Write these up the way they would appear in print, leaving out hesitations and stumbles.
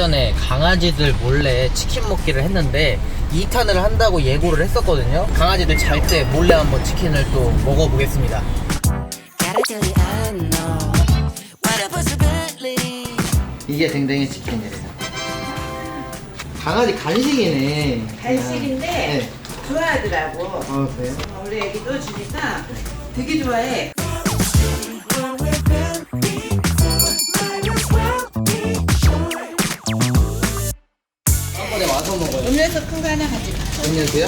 전에 강아지들 몰래 치킨 먹기를 했는데 2탄을 한다고 예고를 했었거든요. 강아지들 잘 때 몰래 한번 치킨을 또 먹어보겠습니다. 이게 댕댕이 치킨이래요. 강아지 간식이네. 간식인데 네. 좋아하더라고. 그래요? 우리 애기도 주니까 되게 좋아해. 한번에 와서 먹어요. 음료수 큰 거 하나 가지고. 음료수요?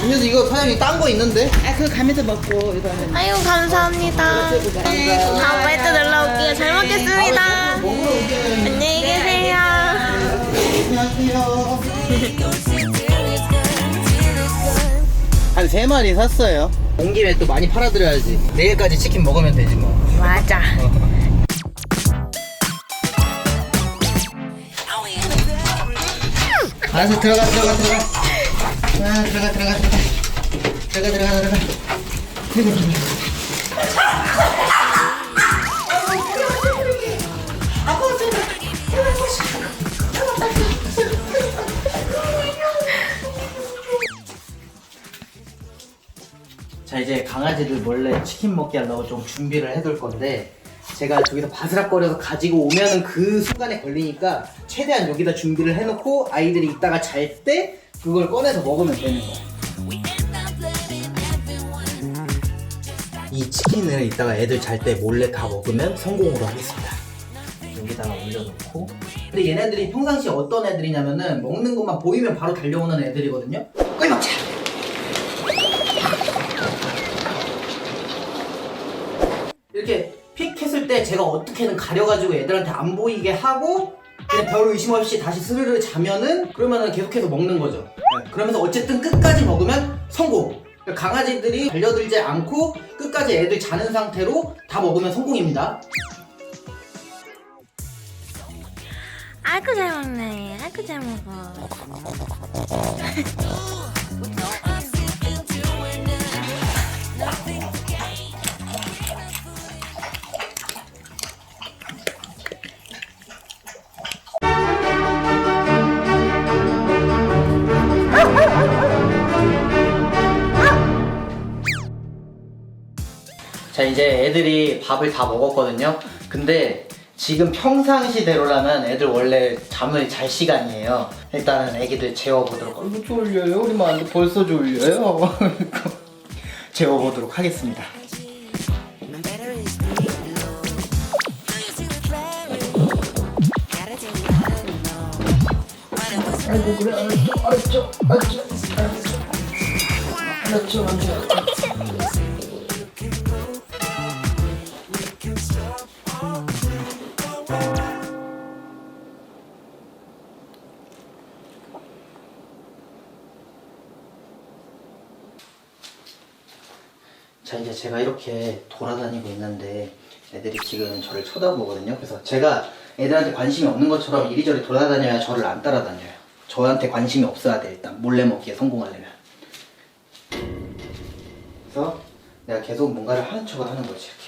음료수 이거 사장님 딴 거 있는데? 아 그거 가면서 먹고 이거는. 아유 감사합니다. 네, 다음에 또 놀러 올게요. 잘 먹겠습니다. 먹으러 올게요. 안녕히 계세요. 안녕하세요. 한 3마리 샀어요. 온 김에 또 많이 팔아드려야지. 내일까지 치킨 먹으면 되지 뭐. 맞아. 알았어, 들어가. 아, 들어가. 자, 이제 강아지들 몰래 치킨 먹게 하려고 좀 준비를 해둘 건데, 제가 저기서 바스락거려서 가지고 오면은 그 순간에 걸리니까 최대한 여기다 준비를 해놓고 아이들이 이따가 잘 때 그걸 꺼내서 먹으면 되는 거야. 이 치킨을 이따가 애들 잘 때 몰래 다 먹으면 성공으로 하겠습니다. 여기다가 올려놓고. 근데 얘네들이 평상시에 어떤 애들이냐면은 먹는 것만 보이면 바로 달려오는 애들이거든요. 빨리 먹자! 이렇게 픽 했을 때 제가 어떻게든 가려가지고 애들한테 안 보이게 하고 그냥 별 의심 없이 다시 스르르 자면은 그러면은 계속해서 먹는 거죠. 네, 그러면서 어쨌든 끝까지 먹으면 성공. 그러니까 강아지들이 달려들지 않고 끝까지 애들 자는 상태로 다 먹으면 성공입니다. 아이고 잘 먹네. 아이고 잘 먹어. 자, 이제 애들이 밥을 다 먹었거든요. 근데 지금 평상시대로라면 애들 원래 잠을 잘 시간이에요. 일단은 애기들 재워보도록. 아이고 졸려요. 우리 만두 벌써 졸려요. 재워보도록 하겠습니다. 아이고 그래 알았죠. 자, 이제 제가 이렇게 돌아다니고 있는데 애들이 지금 저를 쳐다보거든요. 그래서 제가 애들한테 관심이 없는 것처럼 이리저리 돌아다녀야 저를 안 따라다녀요. 저한테 관심이 없어야 돼. 일단 몰래 먹기에 성공하려면. 그래서 내가 계속 뭔가를 하는 척을 하는 거지. 이렇게.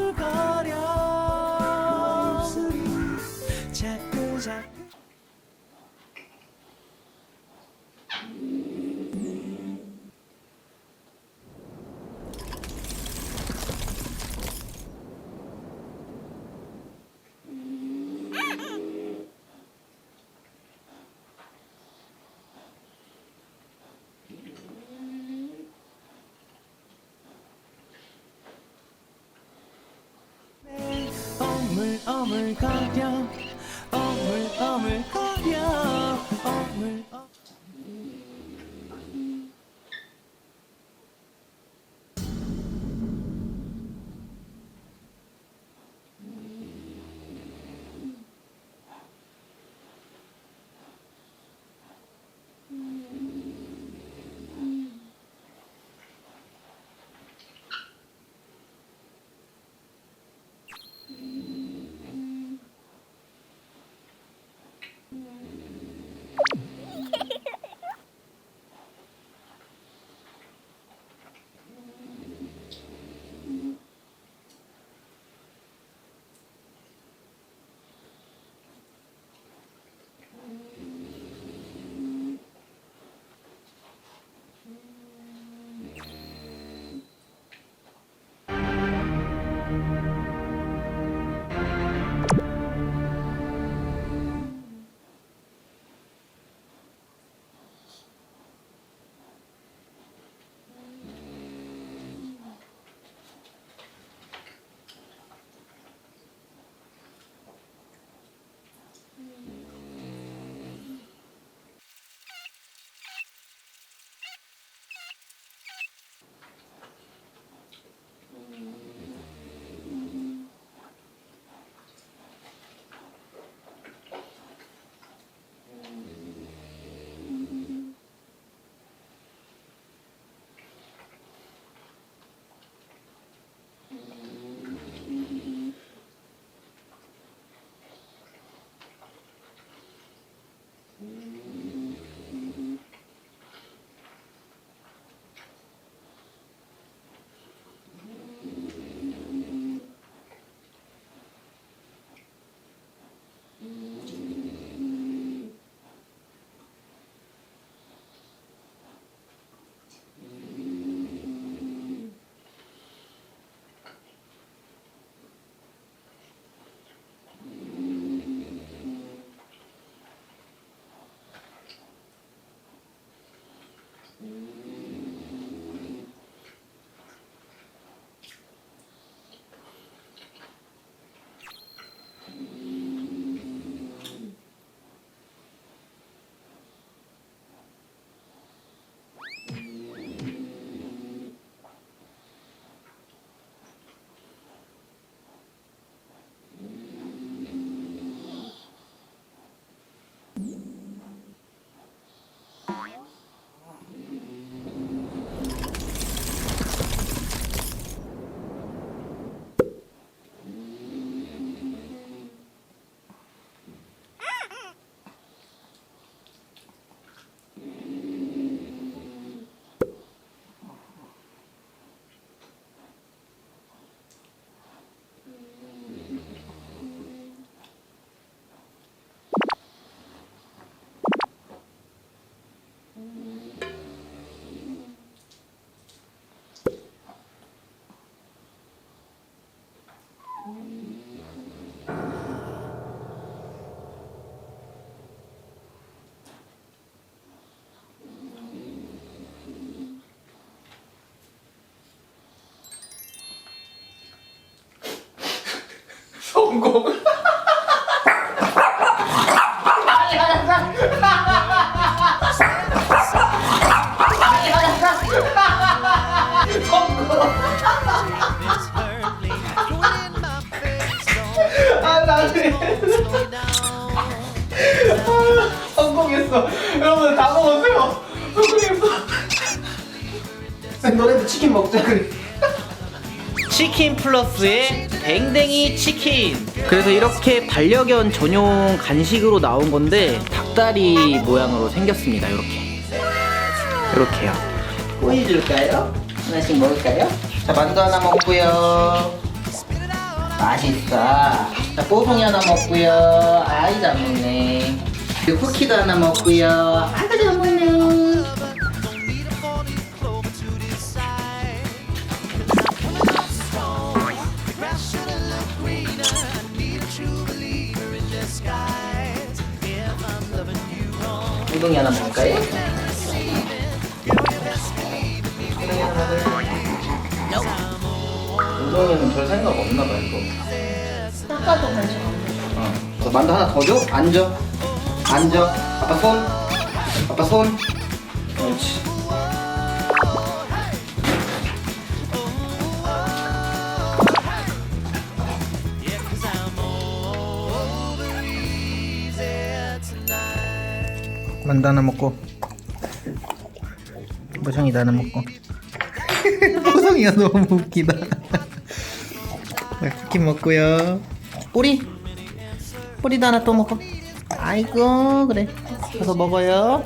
어물어물거려 자꾸자꾸 어물어물거려 어물어물거려 어물어 성공. 아 나는 성공했어. 여러분 다 먹었어요. 성공했어. 너네도 치킨 먹자 그래. 치킨 플러스의 댕댕이 치킨. 그래서 이렇게 반려견 전용 간식으로 나온 건데 닭다리 모양으로 생겼습니다. 이렇게요. 꼬이 줄까요? 하나씩 먹을까요? 자, 만두 하나 먹고요. 맛있어. 자, 뽀송이 하나 먹고요. 아이 잘 먹네. 그리고 쿠키도 하나 먹고요. 아이고 잘 먹네. 우동이 하나 먹을까요? 우동이는 별 생각 없나 봐요, 이거. 아까도 관심 없네. 너 만두 하나 더 줘? 앉아. 아빠 손. 아빠 손. 그렇지. 만두 하나 먹고. 보성이도 하나 먹고. 보성이가 너무 웃기다. 쿠키 먹고요. 뿌리도 하나 또 먹어. 아이고 그래. 가서 먹어요.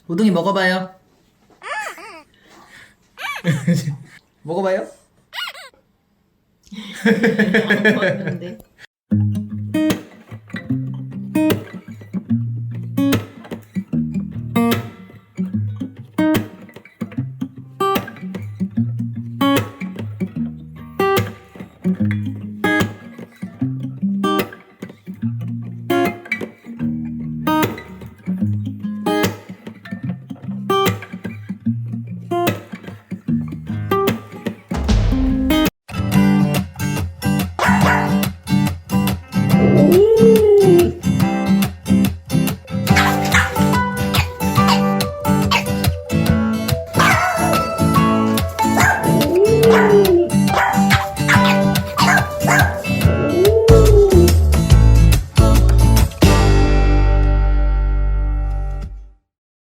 우동이 먹어봐요. 먹어봐요. 안 먹는데.